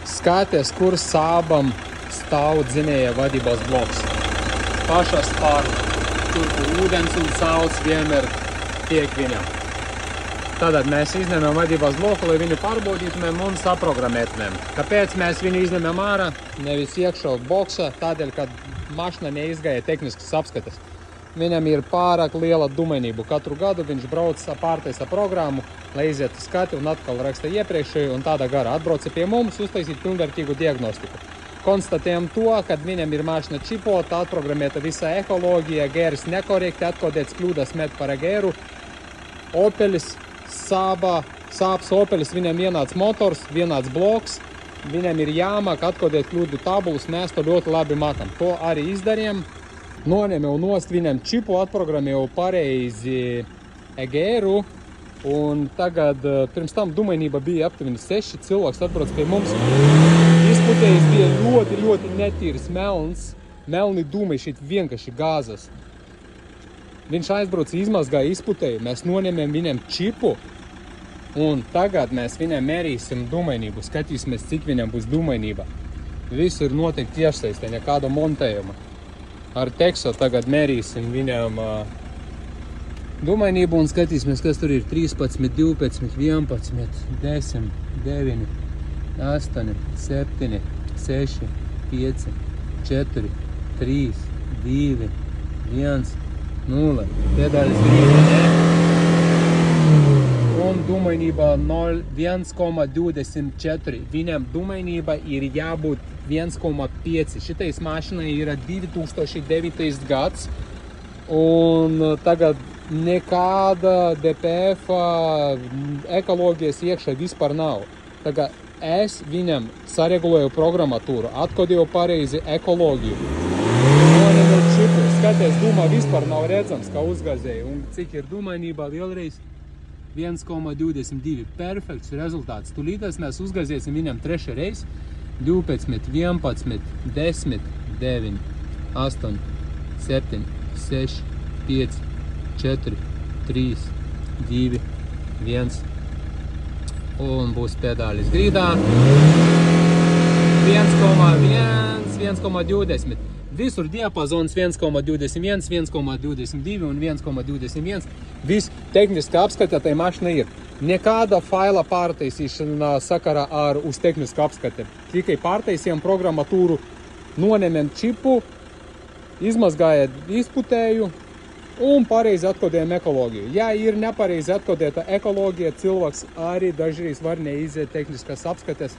Skaties, kur sābam stāv dzinēja vadības bloks. Pašas pārla. Tur, kur ūdens un saules vienmēr tiek viņam. Tātad mēs izņemam vadības bloku, lai viņu pārbaudītumēm un saprogrammētumēm. Kāpēc mēs viņu izņemam ārā, nevis iekšā boksā? Tādēļ, kad mašina neizgāja tehniskas apskates. Viņam ir pārāk liela dumainība. Katru gadu viņš brauc pārtaisa programmu, lai iziet skati un atkal raksta iepriekšēju un tādā garā. Atbrauca pie mums uztaisīt pilnvērtīgu diagnostiku. Konstatējam to, kad viņam ir mašina čipota, atprogrammēta visa ekoloģija, gēris nekorekti, atkodēts kļūdas met par gēru. Opelis, sāps Opelis, viņam vienāds motors, vienāds bloks. Viņam ir jāmāk atkodēt kļūdu tabulus, mēs to ļoti labi mākam. To arī izdarījām. Noņēmu nost viņam čipu, atprogrammēju pareizi gēru. Un tagad, pirms tam dumainība bija aptuveni 6 cilvēks atbrauc pie mums. Izputējis bija ļoti netīrs melns. Melni dūmi šeit vienkārši gāzas. Viņš aizbrauca, izmazgāja, izputēja. Mēs noņemam viņam čipu. Un tagad mēs viņam mērīsim dumainību. Skatīsimies, cik viņam būs dumainība. Viss ir noteikti tiešsaistē, nekāda montējuma. Ar tekstu tagad mērīsim viņam dumainību un skatīsimies, kas tur ir 13, 12, 11, 10, 9, 8, 7, 6, 5, 4, 3, 2, 1, 0. Pedālis grīda, un dumainība 1,24. Viņam dumainība ir jābūt 1,5. Šitais mašinai ir 2009. gads, un tagad nekāda DPF ekoloģijas iekšā vispār nav. Tagad es viņam saregulēju programmatūru, atkodēju pareizi ekoloģiju. Noņemu čipu, skaties, duma vispār nav redzams, kā uzgāzēja. Un cik ir dumainība vēlreiz? 1,22. Perfekts rezultāts. Tūlītās mēs uzgāzēsim viņam trešā reiz. 12, 11, 10, 9, 8, 7, 6, 5, 4, 3, 2, 1. Un būs pedālis grīdā. 1,1, 1,20. Visur diapazons 1,21, 1,22 un 1,21. Viss tehniski apskatētai mašina ir. Nekāda faila pārtaisīšana sakarā ar uz tehnisku apskati. Tikai pārtaisījām programmatūru, noņemam čipu, izmazgājāt izputēju un pareizi atkodējam ekoloģiju. Ja ir nepareizi atkodēta ekoloģija, cilvēks arī dažreiz var neiziet tehniskas apskates.